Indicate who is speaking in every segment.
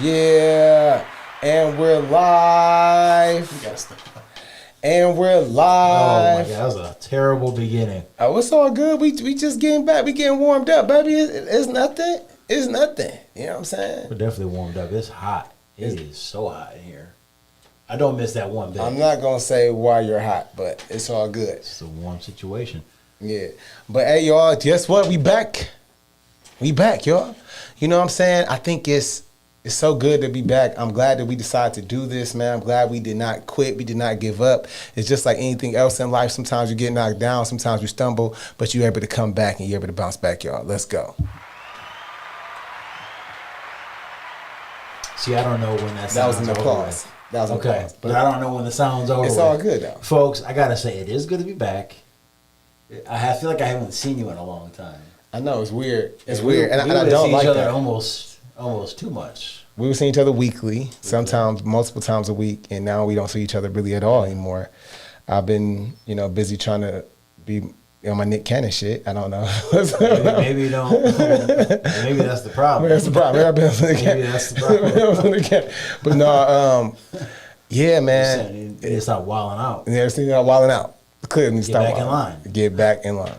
Speaker 1: Yeah, and we're live.
Speaker 2: You gotta stop.
Speaker 1: And we're
Speaker 2: Oh my
Speaker 1: live.
Speaker 2: god, that was a terrible beginning.
Speaker 1: Oh, it's all good. We just getting back. We getting warmed up, baby. It's nothing. It's nothing. You know what I'm saying?
Speaker 2: We're definitely warmed up. It's hot. It is so hot in here. I don't miss that one bit.
Speaker 1: I'm not gonna say why you're hot, but it's all good.
Speaker 2: It's a warm situation.
Speaker 1: Yeah. But hey, y'all, guess what? We back. We back, y'all. You know what I'm saying? I think it's so good to be back. I'm glad that we decided to do this, man. I'm glad we did not quit. We did not give up. It's just like anything else in life. Sometimes you get knocked down. Sometimes you stumble, but you're able to come back and you're able to bounce back, y'all. Let's go.
Speaker 2: See, I don't know when
Speaker 1: That
Speaker 2: sounds
Speaker 1: was an
Speaker 2: over
Speaker 1: applause.
Speaker 2: with.
Speaker 1: That was an
Speaker 2: Okay,
Speaker 1: applause.
Speaker 2: but I don't know when the sound's over.
Speaker 1: It's
Speaker 2: with.
Speaker 1: all good, though.
Speaker 2: Folks, I gotta say, it is good to be back. I feel like I haven't seen you in a long time.
Speaker 1: I know, it's weird. It's
Speaker 2: We-
Speaker 1: weird. And
Speaker 2: we
Speaker 1: I
Speaker 2: would
Speaker 1: don't
Speaker 2: see
Speaker 1: like
Speaker 2: each other
Speaker 1: that.
Speaker 2: almost too much.
Speaker 1: We were seeing each other weekly, sometimes multiple times a week, and now we don't see each other really at all anymore. I've been, busy trying to be on my Nick Cannon shit. I don't know.
Speaker 2: Maybe you don't. Maybe that's the problem.
Speaker 1: That's the problem. Maybe I've been on Nick
Speaker 2: Maybe
Speaker 1: Cannon.
Speaker 2: that's the problem.
Speaker 1: But no, yeah, man.
Speaker 2: You need to stop wilding out.
Speaker 1: You ever seen that wilding out? Clearly,
Speaker 2: Get back in line.
Speaker 1: Get back in line.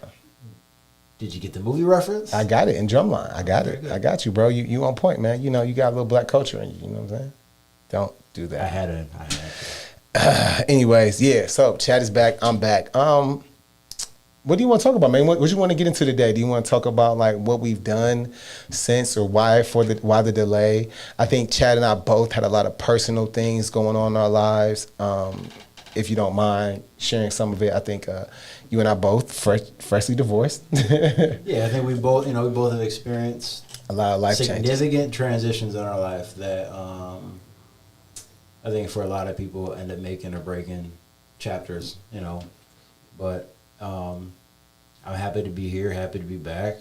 Speaker 2: Did you get the movie reference?
Speaker 1: I got it in Drumline. I got
Speaker 2: Very
Speaker 1: it.
Speaker 2: good.
Speaker 1: I got you, bro. You on point, man. You got a little black culture in you. You know what I'm saying? Don't do
Speaker 2: I
Speaker 1: that.
Speaker 2: had it.
Speaker 1: Anyways, yeah. So Chad is back. I'm back. What do you want to talk about, man? What do you want to get into today? Do you want to talk about like what we've done since, or why the delay? I think Chad and I both had a lot of personal things going on in our lives. If you don't mind sharing some of it, I think you and I both freshly divorced.
Speaker 2: Yeah, I think we both have experienced
Speaker 1: A lot of life changes.
Speaker 2: significant transitions in our life that I think for a lot of people end up making or breaking chapters. But I'm happy to be here, happy to be back.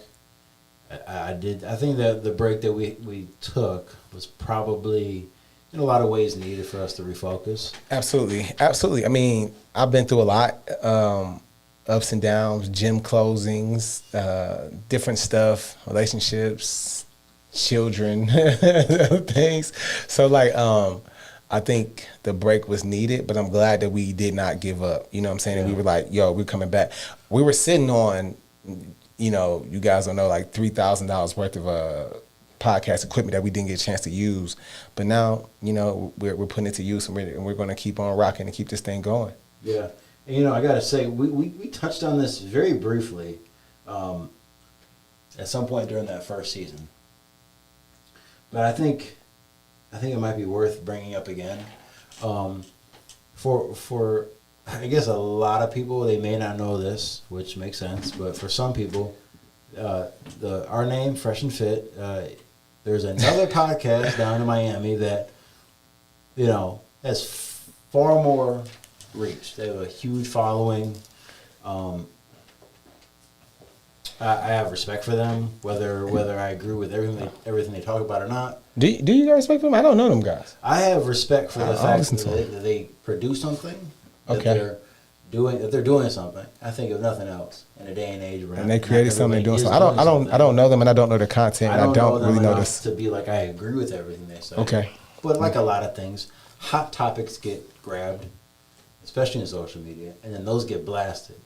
Speaker 2: I think that the break that we took was probably in a lot of ways needed for us to refocus.
Speaker 1: Absolutely. I mean, I've been through a lot, ups and downs, gym closings, different stuff, relationships, children, things. So like, I think the break was needed, but I'm glad that we did not give up. You know what I'm saying?
Speaker 2: Yeah.
Speaker 1: And we were like, yo, we're coming back. We were sitting on, you guys don't know, like $3,000 worth of podcast equipment that we didn't get a chance to use. But now, we're putting it to use, and we're going to keep on rocking and keep this thing going.
Speaker 2: Yeah, and I gotta say, we touched on this very briefly at some point during that first season, but I think it might be worth bringing up again. For I guess a lot of people, they may not know this, which makes sense, but for some people, our name, Fresh and Fit, there's another podcast down in Miami that has far more reach. They have a huge following. I have respect for them, whether I agree with everything they talk about or not.
Speaker 1: Do you guys respect them? I don't know them guys.
Speaker 2: I have respect for the
Speaker 1: I'll
Speaker 2: fact
Speaker 1: listen to
Speaker 2: that they produce something, that
Speaker 1: Okay.
Speaker 2: they're doing something. I think if nothing else, in a day and age where
Speaker 1: And they
Speaker 2: not
Speaker 1: created something,
Speaker 2: everybody
Speaker 1: doing
Speaker 2: is
Speaker 1: something. I don't know them, and I don't know their content, and I don't
Speaker 2: them
Speaker 1: really know
Speaker 2: enough
Speaker 1: this.
Speaker 2: to be like I agree with everything they say.
Speaker 1: Okay.
Speaker 2: But like a lot of things, hot topics get grabbed, especially in social media, and then those get blasted,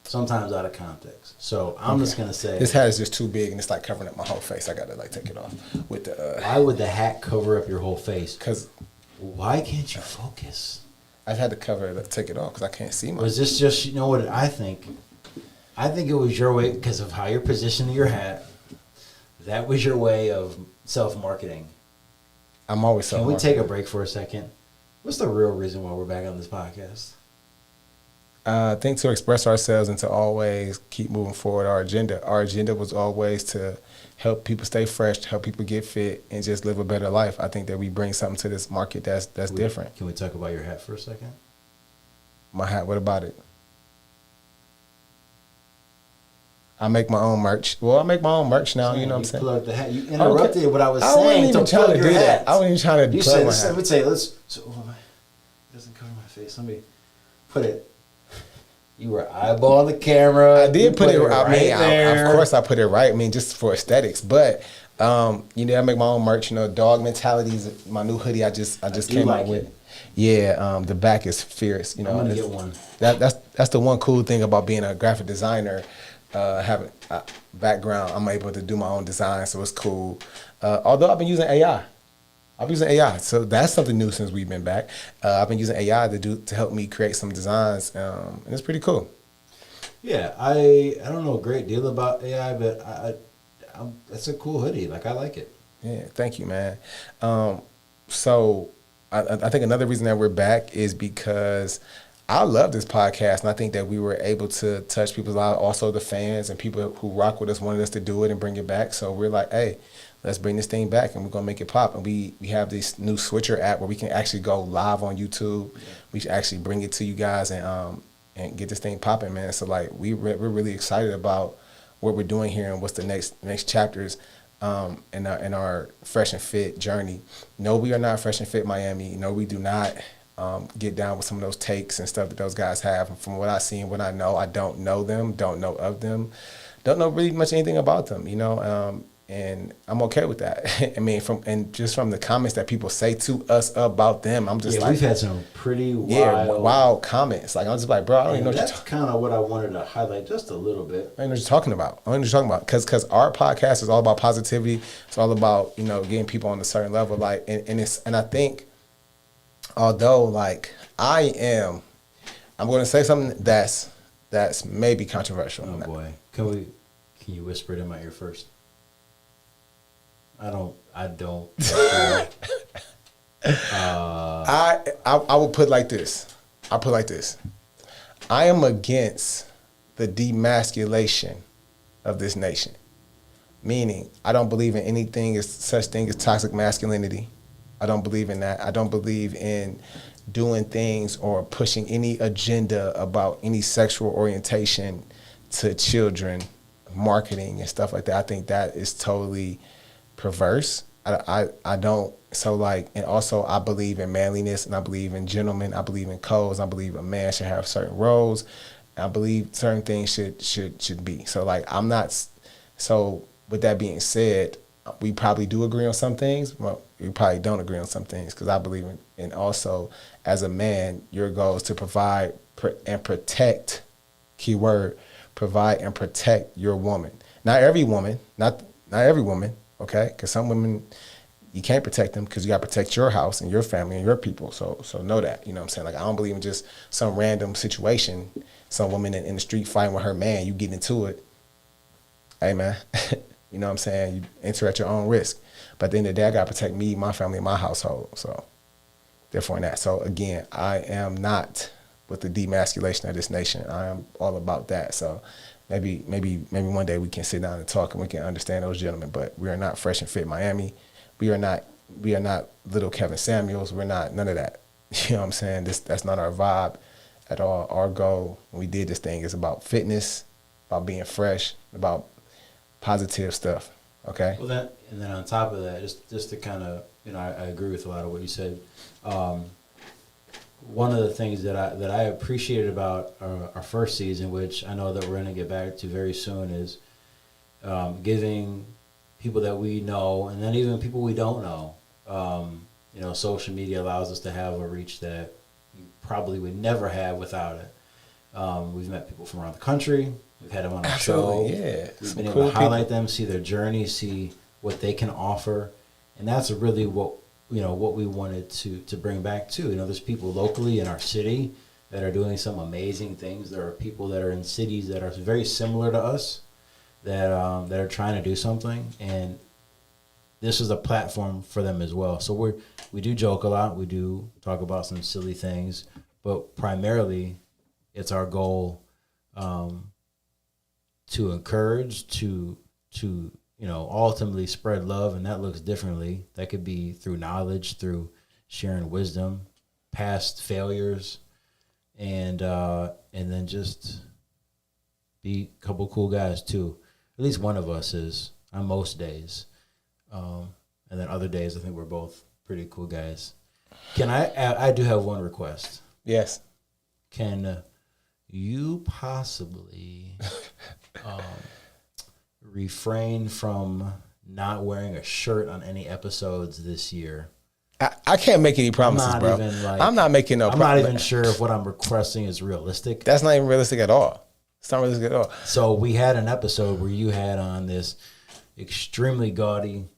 Speaker 2: sometimes out of context. So I'm just gonna say,
Speaker 1: This hat is just too big, and it's like covering up my whole face. I gotta like take it off with the
Speaker 2: why would the hat cover up your whole face?
Speaker 1: because
Speaker 2: Why can't you focus?
Speaker 1: I had to take it off because I can't see my.
Speaker 2: Was this just, what I think? I think it was your way, because of how you're positioning your hat. That was your way of self-marketing.
Speaker 1: I'm always so.
Speaker 2: Can we take a break for a second? What's the real reason why we're back on this podcast?
Speaker 1: I think to express ourselves and to always keep moving forward our agenda. Our agenda was always to help people stay fresh, to help people get fit, and just live a better life. I think that we bring something to this market that's different.
Speaker 2: Can we talk about your hat for a second?
Speaker 1: My hat, what about it? I make my own merch. Well, I make my own merch now, you know what I'm saying?
Speaker 2: Plug the hat. You interrupted what I was
Speaker 1: I wasn't
Speaker 2: saying
Speaker 1: even
Speaker 2: to
Speaker 1: trying
Speaker 2: plug
Speaker 1: to
Speaker 2: your
Speaker 1: do
Speaker 2: hat.
Speaker 1: that. I wasn't even trying to
Speaker 2: You
Speaker 1: plug
Speaker 2: said,
Speaker 1: my
Speaker 2: I
Speaker 1: hat.
Speaker 2: would say, it doesn't cover my face. Let me put it. You were eyeballing the camera.
Speaker 1: I did put it. I mean,
Speaker 2: there.
Speaker 1: of course, I put it right. I mean, just for aesthetics, but I make my own merch. Dog mentality is my new hoodie. I just came out with. Yeah, the back is fierce.
Speaker 2: I'm gonna get one.
Speaker 1: That's the one cool thing about being a graphic designer. Having a background, I'm able to do my own design, so it's cool. Although I've been using AI. I've been using AI, so that's something new since we've been back. I've been using AI to help me create some designs, and it's pretty cool.
Speaker 2: Yeah, I don't know a great deal about AI, but it's a cool hoodie. Like, I like it.
Speaker 1: Yeah, thank you, man. So I think another reason that we're back is because I love this podcast, and I think that we were able to touch people's lives, also the fans and people who rock with us wanted us to do it and bring it back. So we're like, hey, let's bring this thing back, and we're gonna make it pop. And we have this new Switcher app where we can actually go live on YouTube. Yeah. We should actually bring it to you guys and get this thing popping, man. So like we're really excited about what we're doing here and what's the next chapters in our Fresh and Fit journey. No, we are not Fresh and Fit Miami. No, we do not get down with some of those takes and stuff that those guys have. And from what I see and what I know, I don't know them, don't know of them, don't know really much anything about them, and I'm okay with that. I mean, from the comments that people say to us about them, I'm just
Speaker 2: we've had some pretty
Speaker 1: wild comments. Like I'm just like, bro, I don't even know.
Speaker 2: That's kind of what I wanted to highlight just a little bit.
Speaker 1: I don't know what you're talking about. Because our podcast is all about positivity. It's all about getting people on a certain level. Like and I think, although like I'm going to say something that's maybe controversial.
Speaker 2: Oh boy, can you whisper it in my ear first? I don't. I
Speaker 1: will put like this. I'll put like this. I am against the demasculation of this nation. Meaning, I don't believe in such thing as toxic masculinity. I don't believe in that. I don't believe in doing things or pushing any agenda about any sexual orientation to children, marketing and stuff like that. I think that is totally perverse. I don't. So like, and also I believe in manliness, and I believe in gentlemen. I believe in codes. I believe a man should have certain roles. I believe certain things should be. So like, I'm not. So with that being said, we probably do agree on some things, but we probably don't agree on some things, because I believe in also as a man, your goal is to provide and protect. Keyword: provide and protect your woman. Not every woman. Not every woman. Okay, because some women, you can't protect them because you got to protect your house and your family and your people. So know that, you know what I'm saying? Like, I don't believe in just some random situation, some woman in the street fighting with her man, you get into it. Hey, man, you know what I'm saying? You enter at your own risk. But at the end of the day, I got to protect me, my family, and my household. So therefore in that. So again, I am not with the demasculation of this nation. I am all about that. So maybe one day we can sit down and talk and we can understand those gentlemen. But we are not Fresh and Fit Miami. We are not little Kevin Samuels. We're not none of that. You know what I'm saying? That's not our vibe at all. Our goal when we did this thing is about fitness, about being fresh, about positive stuff. Okay.
Speaker 2: Well, and then on top of that, just to kind of, I agree with a lot of what you said. One of the things that I appreciated about our first season, which I know that we're going to get back to very soon, is giving people that we know, and then even people we don't know. Social media allows us to have a reach that you probably would never have without it. We've met people from around the country. We've had them on our show.
Speaker 1: Yeah.
Speaker 2: We've been able to highlight them, see their journey, see what they can offer, and that's really what we wanted to bring back too. There's people locally in our city that are doing some amazing things. There are people that are in cities that are very similar to us that are trying to do something, and this is a platform for them as well. So we do joke a lot. We do talk about some silly things, but primarily it's our goal to encourage, to ultimately spread love, and that looks differently. That could be through knowledge, through sharing wisdom, past failures, and then just be a couple cool guys too. At least one of us is on most days, and then other days I think we're both pretty cool guys. Can I do have one request?
Speaker 1: Yes.
Speaker 2: Can you possibly refrain from not wearing a shirt on any episodes this year?
Speaker 1: I can't make any promises,
Speaker 2: not
Speaker 1: bro.
Speaker 2: even, like-
Speaker 1: I'm not making no
Speaker 2: I'm not
Speaker 1: promises.
Speaker 2: even sure if what I'm requesting is realistic.
Speaker 1: That's not even realistic at all. It's not realistic at all.
Speaker 2: So we had an episode where you had on this extremely gaudy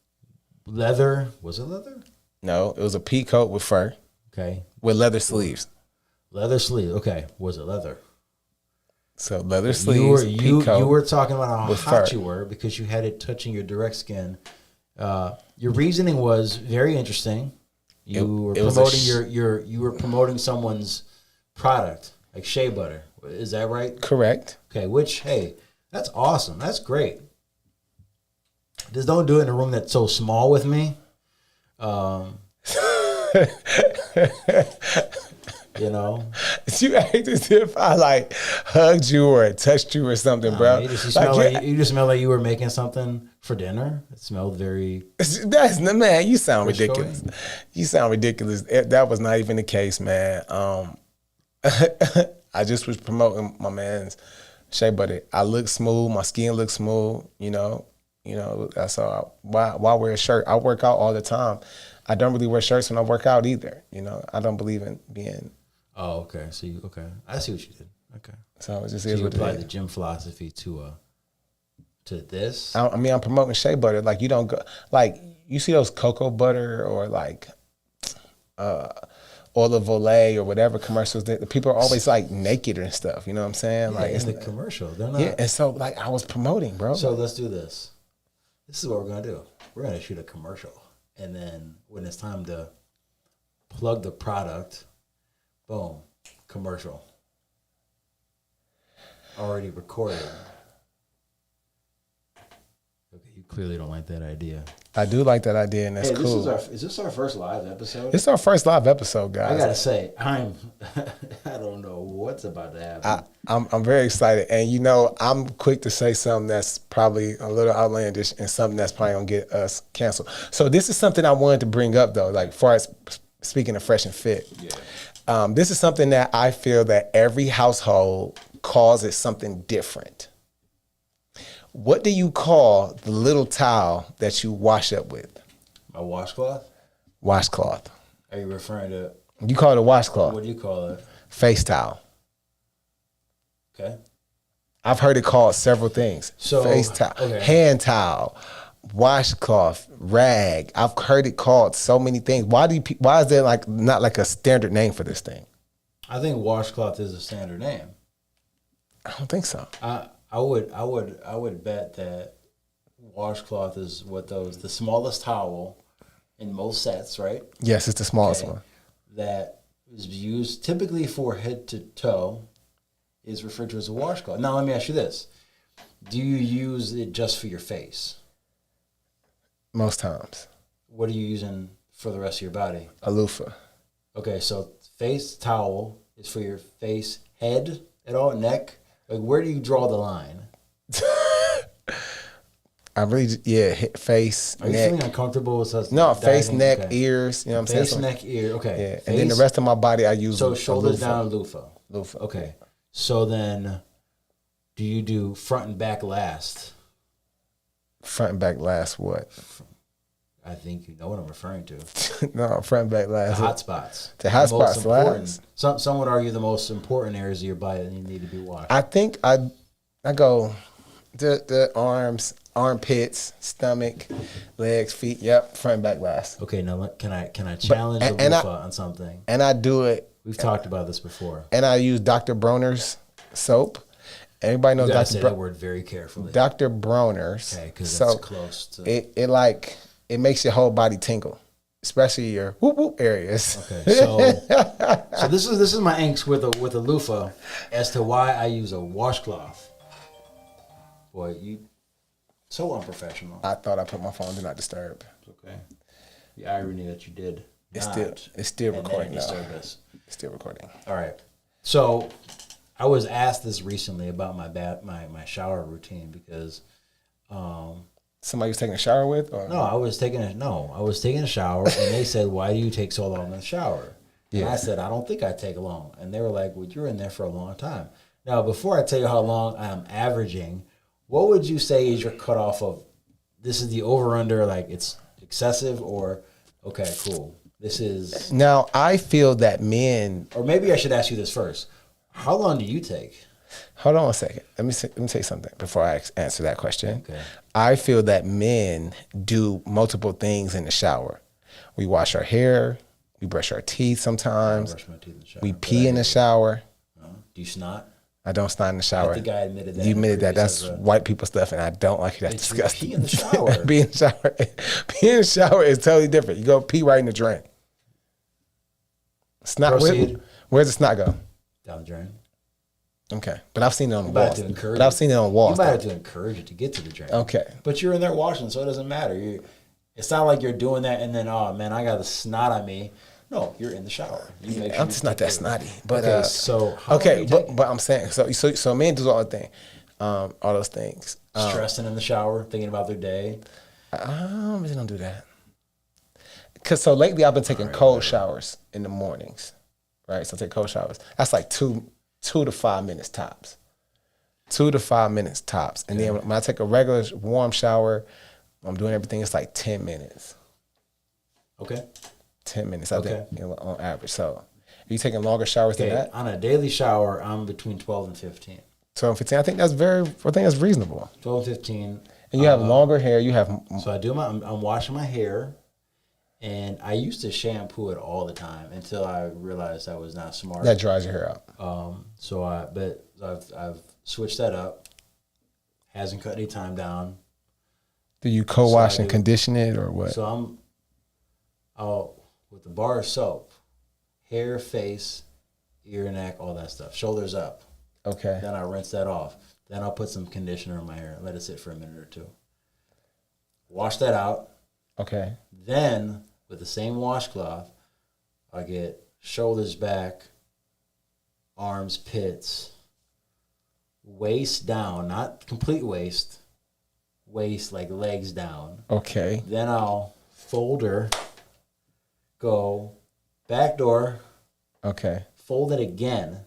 Speaker 2: leather. Was it leather?
Speaker 1: No, it was a pea coat with fur
Speaker 2: Okay.
Speaker 1: with leather sleeves.
Speaker 2: Leather sleeve. Okay. Was it leather?
Speaker 1: So leather
Speaker 2: You
Speaker 1: sleeves,
Speaker 2: were
Speaker 1: pea coat.
Speaker 2: you were talking about how
Speaker 1: with
Speaker 2: hot
Speaker 1: fur.
Speaker 2: you were because you had it touching your direct skin. Your reasoning was very interesting. You were
Speaker 1: it was a
Speaker 2: promoting you were promoting someone's product like shea butter. Is that right?
Speaker 1: Correct.
Speaker 2: Okay, which hey, that's awesome. That's great. Just don't do it in a room that's so small with me. You know,
Speaker 1: You act as if I like hugged you or touched you or something, bro.
Speaker 2: you just
Speaker 1: Like,
Speaker 2: you just smell like you were making something for dinner. It smelled very.
Speaker 1: that's man. You sound
Speaker 2: Rich
Speaker 1: ridiculous. You sound ridiculous. That was not even the case, man. I just was promoting my man's shea butter. I look smooth. My skin looks smooth. You know. That's all. Why wear a shirt? I work out all the time. I don't really wear shirts when I work out either. You know. I don't believe in being.
Speaker 2: Oh, okay. So okay, I see what you did. Okay,
Speaker 1: So it just
Speaker 2: so
Speaker 1: is
Speaker 2: you
Speaker 1: what it
Speaker 2: applied
Speaker 1: is.
Speaker 2: the gym philosophy to this.
Speaker 1: I mean, I'm promoting shea butter. Like you don't go, like you see those cocoa butter or like olive olay or whatever commercials. That the people are always like naked and stuff. You know what I'm saying?
Speaker 2: Yeah,
Speaker 1: Like
Speaker 2: in
Speaker 1: it's
Speaker 2: the commercial, they're not.
Speaker 1: yeah. And so like I was promoting, bro.
Speaker 2: So let's do this. This is what we're gonna do. We're gonna shoot a commercial, and then when it's time to plug the product, boom, commercial. Already recorded. Okay, you clearly don't like that idea.
Speaker 1: I do like that idea, and that's
Speaker 2: Hey,
Speaker 1: cool.
Speaker 2: is this our first live episode?
Speaker 1: It's our first live episode,
Speaker 2: I
Speaker 1: guys.
Speaker 2: gotta say, I don't know what's about to happen.
Speaker 1: I'm very excited, and you know I'm quick to say something that's probably a little outlandish and something that's probably gonna get us canceled. So this is something I wanted to bring up though, like far as speaking of fresh and fit.
Speaker 2: Yeah.
Speaker 1: This is something that I feel that every household calls it something different. What do you call the little towel that you wash up with?
Speaker 2: My washcloth?
Speaker 1: Washcloth.
Speaker 2: Are you referring to
Speaker 1: You call it a washcloth.
Speaker 2: what do you call it?
Speaker 1: Face towel.
Speaker 2: Okay.
Speaker 1: I've heard it called several things.
Speaker 2: So,
Speaker 1: Face towel,
Speaker 2: okay.
Speaker 1: hand towel, washcloth, rag. I've heard it called so many things. Why is there like not like a standard name for this thing?
Speaker 2: I think washcloth is a standard name.
Speaker 1: I don't think so.
Speaker 2: I would bet that washcloth is the smallest towel in most sets, right?
Speaker 1: Yes, it's the smallest
Speaker 2: Okay.
Speaker 1: one.
Speaker 2: That is used typically for head to toe is referred to as a washcloth. Now let me ask you this. Do you use it just for your face?
Speaker 1: Most times.
Speaker 2: What are you using for the rest of your body?
Speaker 1: A loofah.
Speaker 2: Okay, so face towel is for your face, head at all, neck. Like, where do you draw the line?
Speaker 1: I really, face,
Speaker 2: Are you
Speaker 1: neck.
Speaker 2: feeling uncomfortable with us?
Speaker 1: No, face,
Speaker 2: diving?
Speaker 1: neck,
Speaker 2: Okay.
Speaker 1: ears. You know what I'm
Speaker 2: Face,
Speaker 1: saying?
Speaker 2: neck, ear. Okay.
Speaker 1: Yeah,
Speaker 2: Face,
Speaker 1: and then the rest of my body I use.
Speaker 2: So
Speaker 1: a
Speaker 2: shoulders
Speaker 1: loofah.
Speaker 2: down, loofah.
Speaker 1: Loofah.
Speaker 2: Okay. So then, do you do front and back last?
Speaker 1: Front and back last. What?
Speaker 2: I think you know what I'm referring to.
Speaker 1: No, front and back
Speaker 2: The
Speaker 1: last.
Speaker 2: hot spots.
Speaker 1: The hot
Speaker 2: most
Speaker 1: spots
Speaker 2: important.
Speaker 1: last.
Speaker 2: Some would argue the most important areas of your body that need to be washed.
Speaker 1: I think I go the arms, armpits, stomach, legs, feet. Yep, front and back last.
Speaker 2: Okay, now can I challenge the
Speaker 1: and I-
Speaker 2: loofah on something?
Speaker 1: And I do it.
Speaker 2: We've talked about this before.
Speaker 1: And I use Dr. Bronner's soap. Everybody knows
Speaker 2: You gotta
Speaker 1: Dr.
Speaker 2: say that word very carefully.
Speaker 1: Dr. Bronner's.
Speaker 2: Okay, because that's
Speaker 1: soap.
Speaker 2: close to.
Speaker 1: It makes your whole body tingle, especially your whoop whoop areas.
Speaker 2: Okay, so this is my angst with a loofah as to why I use a washcloth. Boy, you so unprofessional.
Speaker 1: I thought I put my phone do not disturb.
Speaker 2: Okay, the irony that you did.
Speaker 1: It's
Speaker 2: not,
Speaker 1: still
Speaker 2: and then
Speaker 1: recording
Speaker 2: it
Speaker 1: now.
Speaker 2: disturbed us.
Speaker 1: It's still recording.
Speaker 2: All right, so I was asked this recently about my shower routine because.
Speaker 1: Somebody was taking a shower with, or
Speaker 2: No, I was taking a shower, and they said, "Why do you take so long in the shower?" And
Speaker 1: Yeah.
Speaker 2: I said, "I don't think I take long." And they were like, "Well, you're in there for a long time." Now, before I tell you how long I'm averaging, what would you say is your cutoff of this is the over under, like it's excessive, or okay, cool. This is,
Speaker 1: Now, I feel that men.
Speaker 2: or maybe I should ask you this first. How long do you take?
Speaker 1: Hold on a second. Let me say something before I answer that question.
Speaker 2: Okay.
Speaker 1: I feel that men do multiple things in the shower. We wash our hair. We brush our teeth
Speaker 2: I
Speaker 1: sometimes.
Speaker 2: brush my teeth in the shower.
Speaker 1: We
Speaker 2: but
Speaker 1: pee
Speaker 2: I
Speaker 1: in the
Speaker 2: do.
Speaker 1: shower.
Speaker 2: Do you snot?
Speaker 1: I don't snot in the shower.
Speaker 2: I think I admitted that.
Speaker 1: You
Speaker 2: in
Speaker 1: admitted that.
Speaker 2: previous
Speaker 1: That's
Speaker 2: episode.
Speaker 1: white people stuff, and I don't like it. That's
Speaker 2: It's you
Speaker 1: disgusting.
Speaker 2: pee in the shower.
Speaker 1: Pee in the shower. Pee in the shower is totally different. You go pee right in the drain. Snot.
Speaker 2: Proceed.
Speaker 1: Where's the snot go?
Speaker 2: Down the drain.
Speaker 1: Okay, but I've seen it on the
Speaker 2: You might have
Speaker 1: walls.
Speaker 2: to encourage
Speaker 1: But I've seen it on
Speaker 2: You
Speaker 1: walls.
Speaker 2: might
Speaker 1: though.
Speaker 2: have to encourage it to get to the drain.
Speaker 1: Okay.
Speaker 2: But you're in there washing, so it doesn't matter. It's not like you're doing that and then, oh man, I got the snot on me. No, you're in the shower. You make sure
Speaker 1: I'm
Speaker 2: you
Speaker 1: just not
Speaker 2: take
Speaker 1: that
Speaker 2: care of it.
Speaker 1: snotty. But
Speaker 2: Okay, so how long
Speaker 1: okay,
Speaker 2: you taking?
Speaker 1: but I'm saying so men do all the thing, all those things.
Speaker 2: Stressing in the shower, thinking about their day.
Speaker 1: I really don't do that. Cause so lately I've been taking cold showers in the mornings, right? So I take cold showers. That's like 2 to 5 minutes tops. 2 to 5 minutes tops, and then when I take a regular warm shower, I'm doing everything. It's like 10 minutes.
Speaker 2: Okay.
Speaker 1: 10 minutes. I think
Speaker 2: Okay.
Speaker 1: on average. So, are you taking longer showers than
Speaker 2: Okay.
Speaker 1: that?
Speaker 2: On a daily shower, I'm between 12 and 15.
Speaker 1: 12, 15. I think that's reasonable.
Speaker 2: 12 and 15.
Speaker 1: And you have longer hair. You have
Speaker 2: So I'm washing my hair, and I used to shampoo it all the time until I realized that was not smart.
Speaker 1: that dries your hair out.
Speaker 2: But I've switched that up. Hasn't cut any time down.
Speaker 1: Do you co-wash
Speaker 2: So I
Speaker 1: and
Speaker 2: do.
Speaker 1: condition it or what?
Speaker 2: So I'll with the bar of soap, hair, face, ear, neck, all that stuff. Shoulders up.
Speaker 1: Okay.
Speaker 2: Then I rinse that off. Then I'll put some conditioner in my hair and let it sit for a minute or two. Wash that out.
Speaker 1: Okay.
Speaker 2: Then with the same washcloth, I get shoulders back, arms, pits, waist down, not complete waist like legs down.
Speaker 1: Okay.
Speaker 2: Then I'll fold her, go back door,
Speaker 1: Okay.
Speaker 2: fold it again,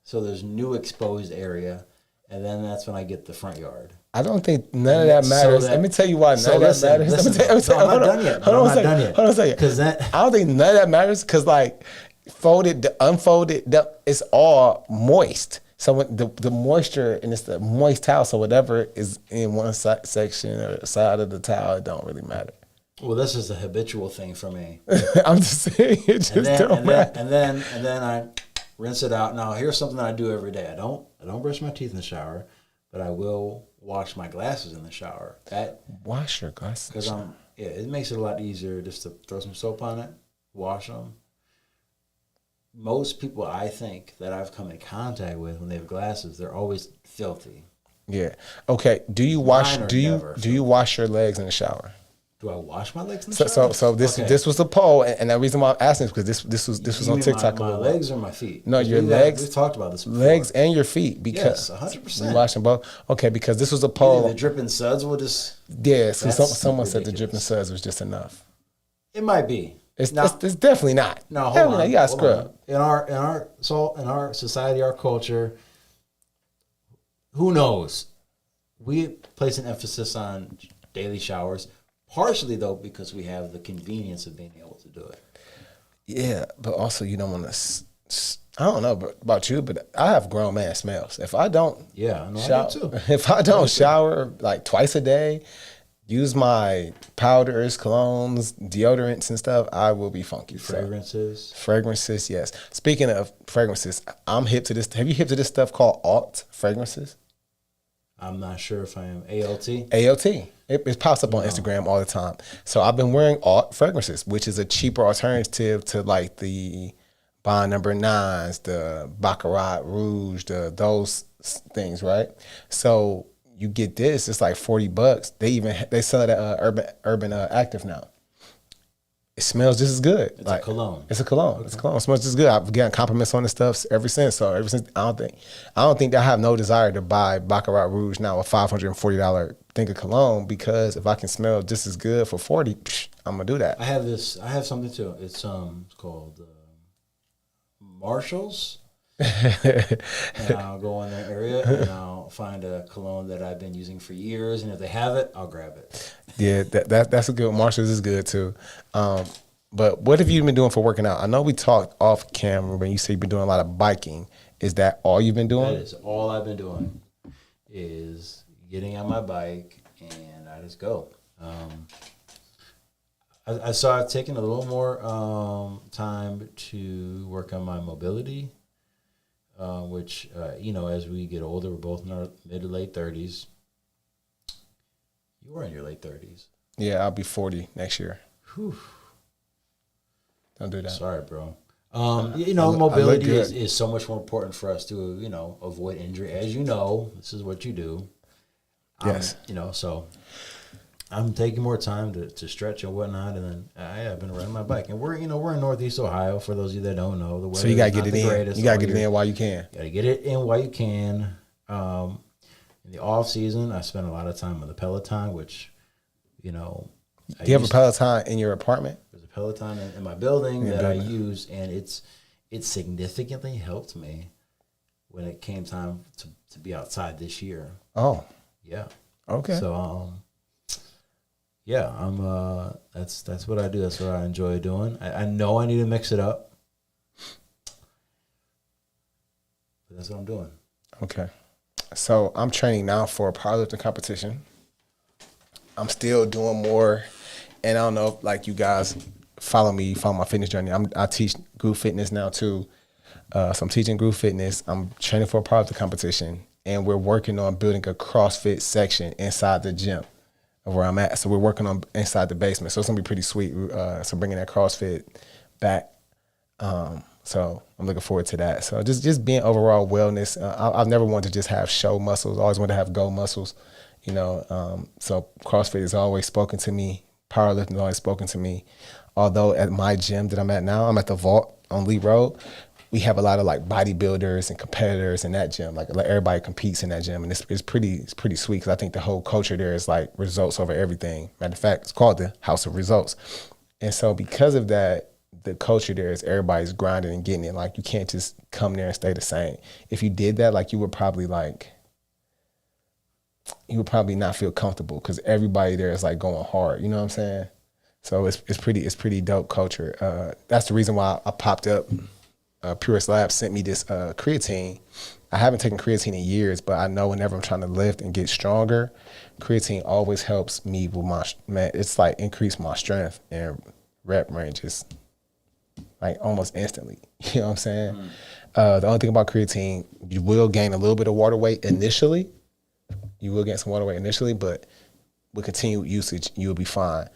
Speaker 2: so there's new exposed area, and then that's when I get the front yard.
Speaker 1: I don't think none of that
Speaker 2: So
Speaker 1: matters.
Speaker 2: that-
Speaker 1: Let me tell you why none
Speaker 2: so
Speaker 1: of that
Speaker 2: listen,
Speaker 1: matters.
Speaker 2: listen.
Speaker 1: Let me tell you.
Speaker 2: No, I'm not
Speaker 1: hold on.
Speaker 2: done yet.
Speaker 1: Hold
Speaker 2: No,
Speaker 1: on
Speaker 2: I'm
Speaker 1: a
Speaker 2: not
Speaker 1: second.
Speaker 2: done yet.
Speaker 1: Hold on a second.
Speaker 2: 'Cause that-
Speaker 1: I don't think none of that matters because like folded, unfolded, it's all moist. So when the moisture and it's the moist towel, so whatever is in one section or side of the towel, it don't really matter.
Speaker 2: Well, this is a habitual thing for me.
Speaker 1: I'm just saying it just don't matter.
Speaker 2: And then I rinse it out. Now, here's something that I do every day. I don't brush my teeth in the shower, but I will wash my glasses in the shower. That
Speaker 1: Wash your glasses.
Speaker 2: because it makes it a lot easier just to throw some soap on it, wash them. Most people I think that I've come in contact with when they have glasses, they're always filthy.
Speaker 1: Yeah. Okay. Do you wash?
Speaker 2: Mine are
Speaker 1: Do you
Speaker 2: never
Speaker 1: do you wash your legs in the shower?
Speaker 2: Do I wash my legs in the
Speaker 1: So
Speaker 2: shower?
Speaker 1: so
Speaker 2: Okay.
Speaker 1: this was the poll, and the reason why I'm asking is because this was
Speaker 2: You
Speaker 1: on
Speaker 2: mean
Speaker 1: TikTok.
Speaker 2: My
Speaker 1: a little while.
Speaker 2: legs or my feet?
Speaker 1: No, your
Speaker 2: We've
Speaker 1: legs.
Speaker 2: talked about this before.
Speaker 1: Legs and your feet because
Speaker 2: Yes, 100%.
Speaker 1: you wash them both. Okay, because this was a
Speaker 2: Either
Speaker 1: poll.
Speaker 2: the dripping suds will just.
Speaker 1: Yeah, so
Speaker 2: That's
Speaker 1: someone said the
Speaker 2: ridiculous.
Speaker 1: dripping suds was just enough.
Speaker 2: It might be.
Speaker 1: It's
Speaker 2: Now-
Speaker 1: it's definitely not.
Speaker 2: No, hold
Speaker 1: Definitely
Speaker 2: on.
Speaker 1: not. You gotta
Speaker 2: hold
Speaker 1: scrub.
Speaker 2: on. In our society, our culture, who knows? We place an emphasis on daily showers, partially though because we have the convenience of being able to do it.
Speaker 1: Yeah, but also you don't want to. I don't know about you, but I have grown man smells. If I don't
Speaker 2: Yeah, no, I
Speaker 1: shower,
Speaker 2: do too.
Speaker 1: if I don't shower like twice a day, use my powders, colognes, deodorants, and stuff, I will be funky. So,
Speaker 2: Fragrances.
Speaker 1: fragrances, yes. Speaking of fragrances, I'm hip to this. Have you hip to this stuff called alt fragrances?
Speaker 2: I'm not sure if I am ALT.
Speaker 1: AOT. It pops up on Instagram all the time. So I've been wearing alt fragrances, which is a cheaper alternative to like the Bond Number 9s, the Baccarat Rouge, those things, right? So you get this, it's like $40. They sell it at Urban Active now. It smells just as good.
Speaker 2: It's a cologne.
Speaker 1: It's a cologne. It's a cologne. It smells just good. I've gotten compliments on this stuff ever since. So ever since, I don't think I have no desire to buy Baccarat Rouge now, a $540 thing of cologne, because if I can smell just as good for $40, I'm gonna do that.
Speaker 2: I have something too. It's called Marshalls. And I'll go in their area and I'll find a cologne that I've been using for years. And if they have it, I'll grab it.
Speaker 1: Yeah, that's a good. Marshalls is good too. But what have you been doing for working out? I know we talked off camera when you say you've been doing a lot of biking. Is that all you've been doing?
Speaker 2: That is all I've been doing is getting on my bike and I just go. I started taking a little more time to work on my mobility, which, as we get older, we're both in our mid to late 30s. You were in your late 30s.
Speaker 1: Yeah, I'll be 40 next year.
Speaker 2: Whew.
Speaker 1: Don't do that.
Speaker 2: Sorry, bro.
Speaker 1: I
Speaker 2: Mobility
Speaker 1: look good.
Speaker 2: is so much more important for us to, avoid injury. As you know, this is what you do.
Speaker 1: Yes.
Speaker 2: So I'm taking more time to stretch and whatnot, and then I've been riding my bike. And we're in Northeast Ohio. For those of you that don't know, the weather
Speaker 1: So you gotta
Speaker 2: is
Speaker 1: get
Speaker 2: not
Speaker 1: it
Speaker 2: the
Speaker 1: in.
Speaker 2: greatest
Speaker 1: You gotta
Speaker 2: all
Speaker 1: get it
Speaker 2: year.
Speaker 1: in while you can.
Speaker 2: Got to get it in while you can. In the off season, I spend a lot of time on the Peloton, which,
Speaker 1: Do you have a Peloton in your apartment?
Speaker 2: There's a Peloton in my building
Speaker 1: In your
Speaker 2: that I
Speaker 1: building.
Speaker 2: use, and it significantly helped me when it came time to be outside this year.
Speaker 1: Oh,
Speaker 2: Yeah.
Speaker 1: okay.
Speaker 2: So yeah, I'm that's what I do. That's what I enjoy doing. I know I need to mix it up, but that's what I'm doing.
Speaker 1: Okay. So I'm training now for a powerlifting competition. I'm still doing more, and I don't know if like you guys follow my fitness journey. I teach group fitness now too. So I'm teaching group fitness. I'm training for a powerlifting competition, and we're working on building a CrossFit section inside the gym of where I'm at. So we're working on inside the basement. So it's gonna be pretty sweet. So bringing that CrossFit back. So I'm looking forward to that. So just being overall wellness. I've never wanted to just have show muscles. I always wanted to have go muscles. So CrossFit has always spoken to me. Powerlifting has always spoken to me. Although at my gym that I'm at now, I'm at the Vault on Lee Road. We have a lot of like bodybuilders and competitors in that gym. Like everybody competes in that gym, and it's pretty sweet because I think the whole culture there is like results over everything. Matter of fact, it's called the House of Results. And so because of that, the culture there is everybody's grinding and getting it. Like you can't just come there and stay the same. If you did that, like you would probably not feel comfortable because everybody there is like going hard. You know what I'm saying? So it's pretty dope culture. That's the reason why I popped up. Purist Labs sent me this creatine. I haven't taken creatine in years, but I know whenever I'm trying to lift and get stronger, creatine always helps me with it's like increase my strength and rep ranges like almost instantly. You know what I'm saying? The only thing about creatine, you will gain a little bit of water weight initially. You will get some water weight initially, but with continued usage, you'll be fine.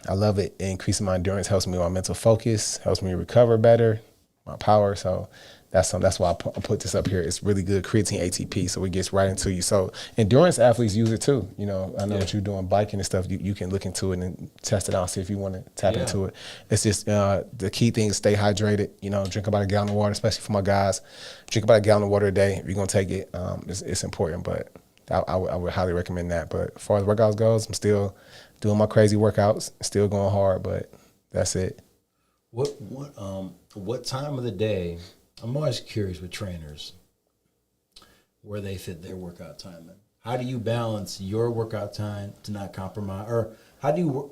Speaker 1: I love it. It increases my endurance, helps me with my mental focus, helps me recover better, my power. So that's why I put this up here. It's really good creatine ATP, so it gets right into you. So endurance athletes use it too. I know what you're doing, biking and stuff. You can look into it and test it out, see if you want to tap into it. It's just the key thing is stay hydrated. Drink about a gallon of water, especially for my guys. Drink about a gallon of water a day. If you're gonna take it, it's important. But I would highly recommend that. But as far as workouts goes, I'm still doing my crazy workouts, still going hard, but that's it.
Speaker 2: What time of the day? I'm always curious with trainers where they fit their workout time in. How do you balance your workout time to not compromise, or how do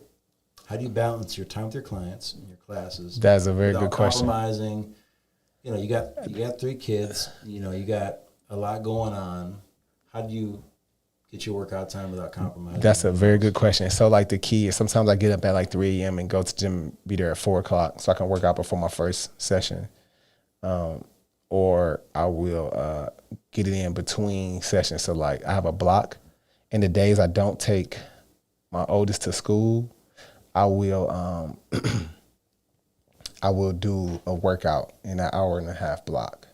Speaker 2: you balance your time with your clients and your classes?
Speaker 1: That's a very
Speaker 2: without
Speaker 1: good question.
Speaker 2: Compromising, you got 3 kids. You got a lot going on. How do you get your workout time without compromising?
Speaker 1: That's a very good question. So like the key is sometimes I get up at like 3 a.m. and go to the gym, be there at 4 o'clock so I can work out before my first session. Or I will get it in between sessions. So like I have a block, and the days I don't take my oldest to school, I will I will do a workout in an hour and a half block.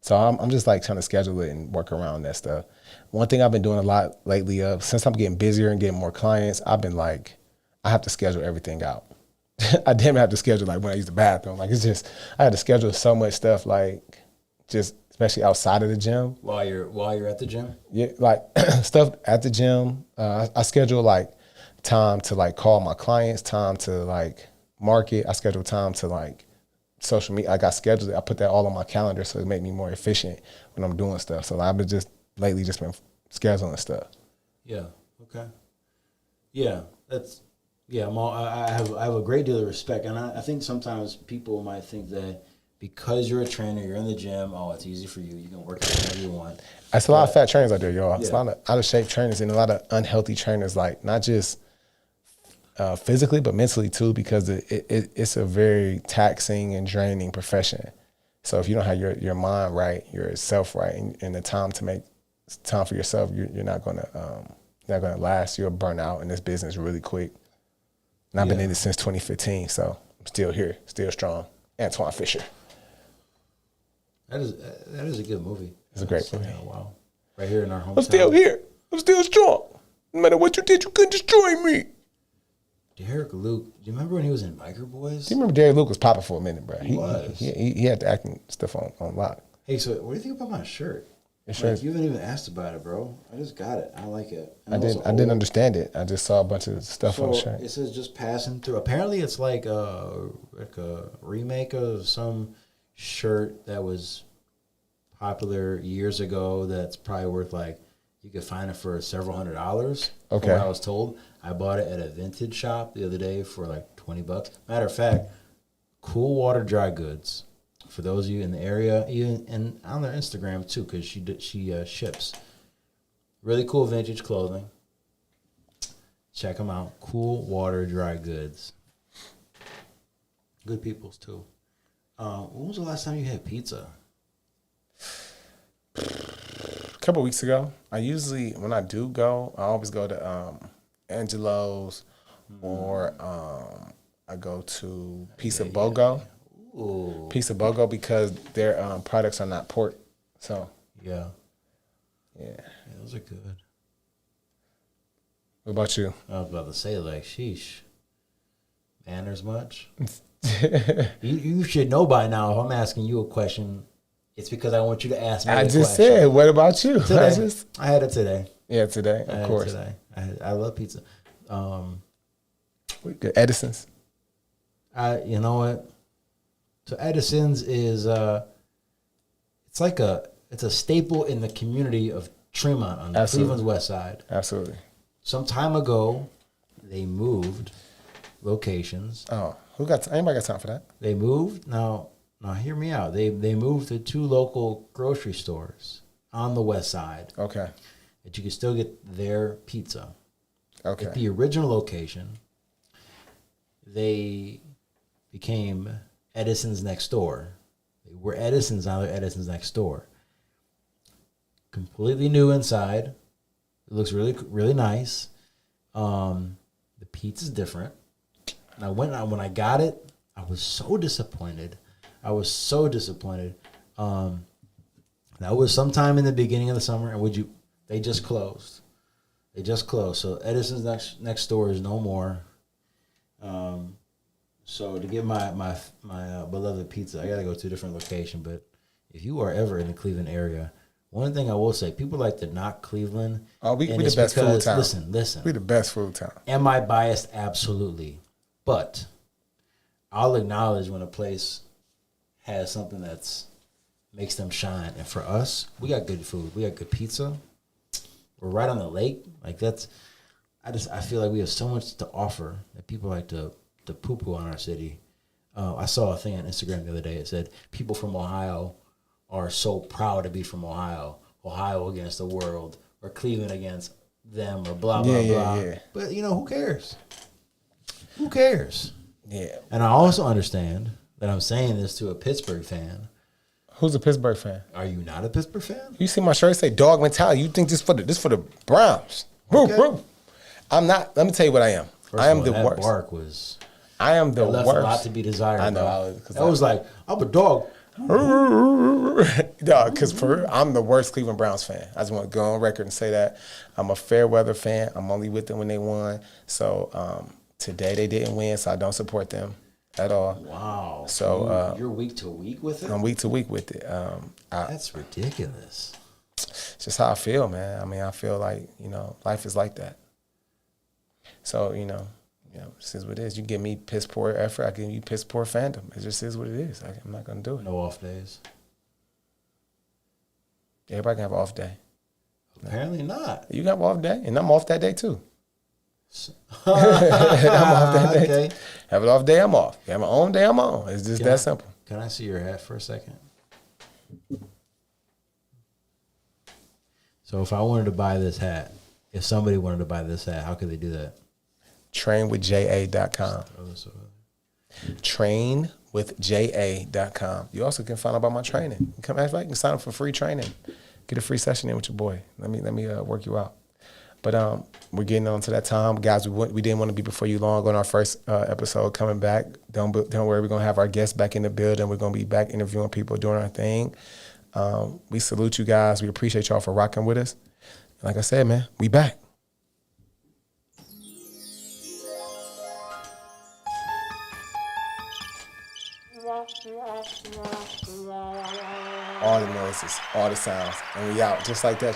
Speaker 1: So I'm just like trying to schedule it and work around that stuff. One thing I've been doing a lot lately, since I'm getting busier and getting more clients, I've been like, I have to schedule everything out. I damn have to schedule like when I use the bathroom. Like it's just, I had to schedule so much stuff, like just especially outside of the gym.
Speaker 2: While you're at the gym?
Speaker 1: Yeah, like stuff at the gym. I schedule like time to like call my clients, time to like market. I schedule time to like social media. I got scheduled. I put that all on my calendar so it made me more efficient when I'm doing stuff. So I've been just lately just been scheduling stuff.
Speaker 2: Yeah. Okay. Yeah. That's. Yeah. I have a great deal of respect, and I think sometimes people might think that because you're a trainer, you're in the gym. Oh, it's easy for you. You can work out whenever you want.
Speaker 1: It's a lot of fat trainers out there, y'all. It's a
Speaker 2: Yeah.
Speaker 1: lot of out of shape trainers and a lot of unhealthy trainers, like not just physically but mentally too, because it's a very taxing and draining profession. So if you don't have your mind right, yourself right, and the time to make time for yourself, you're not gonna last. You'll burn out in this business really quick. And I've been in it since 2015, so I'm still here, still strong. Antoine Fisher.
Speaker 2: That is a good movie.
Speaker 1: It's a great movie.
Speaker 2: Yeah, wow. Right here in our hometown.
Speaker 1: I'm still here. I'm still strong. No matter what you did, you couldn't destroy me.
Speaker 2: Derek Luke. Do you remember when he was in Biker Boys?
Speaker 1: Do you remember Derek Luke was popping for a minute, bro?
Speaker 2: He was.
Speaker 1: He had the acting stuff on lock.
Speaker 2: Hey, so what do you think about my shirt?
Speaker 1: Your shirt?
Speaker 2: Like, you haven't even asked about it, bro. I just got it. I like it. And
Speaker 1: I
Speaker 2: also
Speaker 1: didn't
Speaker 2: old.
Speaker 1: understand it. I just saw a bunch of stuff on the
Speaker 2: So
Speaker 1: shirt.
Speaker 2: it says just passing through. Apparently, it's like a remake of some shirt that was popular years ago. That's probably worth like you could find it for several $100s.
Speaker 1: Okay.
Speaker 2: From what I was told, I bought it at a vintage shop the other day for like $20. Matter of fact, Cool Water Dry Goods. For those of you in the area, even and on their Instagram too, because she ships really cool vintage clothing. Check them out. Cool Water Dry Goods. Good peoples too. When was the last time you had pizza?
Speaker 1: A couple weeks ago, I usually when I do go, I always go to Angelo's or I go to Pizza BOGO.
Speaker 2: Ooh.
Speaker 1: Pizza BOGO because their products are not pork. So
Speaker 2: Yeah.
Speaker 1: yeah.
Speaker 2: Yeah, those are good.
Speaker 1: What about you?
Speaker 2: I was about to say, like, sheesh. Manners much? you should know by now if I'm asking you a question, it's because I want you to ask me
Speaker 1: I
Speaker 2: a
Speaker 1: just
Speaker 2: question.
Speaker 1: said, what about you?
Speaker 2: Today. I had it today.
Speaker 1: Yeah, today,
Speaker 2: I
Speaker 1: of
Speaker 2: had
Speaker 1: course.
Speaker 2: it today. I love pizza.
Speaker 1: We good. Edison's.
Speaker 2: You know what? So Edison's is it's a staple in the community of Tremont on
Speaker 1: Absolutely.
Speaker 2: Cleveland's west side.
Speaker 1: Absolutely.
Speaker 2: Some time ago, they moved locations.
Speaker 1: Oh, anybody got time for that?
Speaker 2: They moved. Now hear me out. They moved to 2 local grocery stores on the west side
Speaker 1: Okay.
Speaker 2: that you can still get their pizza.
Speaker 1: Okay.
Speaker 2: At the original location, they became Edison's next door. They were Edison's, now they're Edison's next door. Completely new inside. It looks really, really nice. The pizza's different. And when I got it, I was so disappointed. That was sometime in the beginning of the summer, and they just closed. So Edison's next door is no more. So to get my beloved pizza, I gotta go to a different location. But if you are ever in the Cleveland area, one thing I will say, people like to knock Cleveland.
Speaker 1: Oh, we
Speaker 2: and
Speaker 1: the
Speaker 2: it's
Speaker 1: best food
Speaker 2: because-
Speaker 1: town.
Speaker 2: Listen.
Speaker 1: We the best food town.
Speaker 2: Am I biased? Absolutely. But I'll acknowledge when a place has something that's makes them shine. And for us, we got good food. We got good pizza. We're right on the lake. Like I feel like we have so much to offer that people like to poo-poo on our city. I saw a thing on Instagram the other day. It said people from Ohio are so proud to be from Ohio. Ohio against the world, or Cleveland against them, or blah, blah, blah.
Speaker 1: Yeah.
Speaker 2: But, who cares? Who cares?
Speaker 1: Yeah.
Speaker 2: And I also understand that I'm saying this to a Pittsburgh fan.
Speaker 1: Who's a Pittsburgh fan?
Speaker 2: Are you not a Pittsburgh fan?
Speaker 1: You see my shirt say dog mentality. You think this for the Browns.
Speaker 2: Okay.
Speaker 1: Woo. I'm not. Let me tell you what I am.
Speaker 2: First
Speaker 1: I am
Speaker 2: of all,
Speaker 1: the
Speaker 2: that
Speaker 1: worst.
Speaker 2: bark was
Speaker 1: I am the
Speaker 2: left
Speaker 1: worst.
Speaker 2: a lot to be desired.
Speaker 1: I know.
Speaker 2: Bro. I was like, I'm a dog.
Speaker 1: Dog, because I'm the worst Cleveland Browns fan. I just want to go on record and say that. I'm a fair weather fan. I'm only with them when they won. So today they didn't win, so I don't support them at all.
Speaker 2: Wow.
Speaker 1: So
Speaker 2: you're week to week with it?
Speaker 1: I'm week to week with it.
Speaker 2: That's ridiculous.
Speaker 1: It's just how I feel, man. I mean, I feel like, life is like that. So, You know, this is what it is. You give me piss poor effort, I give you piss poor fandom. It just is what it is. I'm not gonna do it.
Speaker 2: No off days.
Speaker 1: Everybody can have an off day.
Speaker 2: Apparently not.
Speaker 1: You can have an off day, and I'm off that day too.
Speaker 2: I'm
Speaker 1: off that day.
Speaker 2: Okay.
Speaker 1: Have an off day, I'm off. Have my own day, I'm on. It's just that simple.
Speaker 2: Can I see your hat for a second? So if I wanted to buy this hat, if somebody wanted to buy this hat, how could they do that?
Speaker 1: Trainwithja.com. Trainwithja.com. You also can find out about my training. You can sign up for free training. Get a free session in with your boy. Let me work you out. But we're getting on to that time, guys. We didn't want to be before you long on our first episode coming back. Don't worry, we're gonna have our guests back in the building. We're gonna be back interviewing people, doing our thing. We salute you guys. We appreciate y'all for rocking with us. Like I said, man, we back. All the noises, all the sounds, and we out just like that.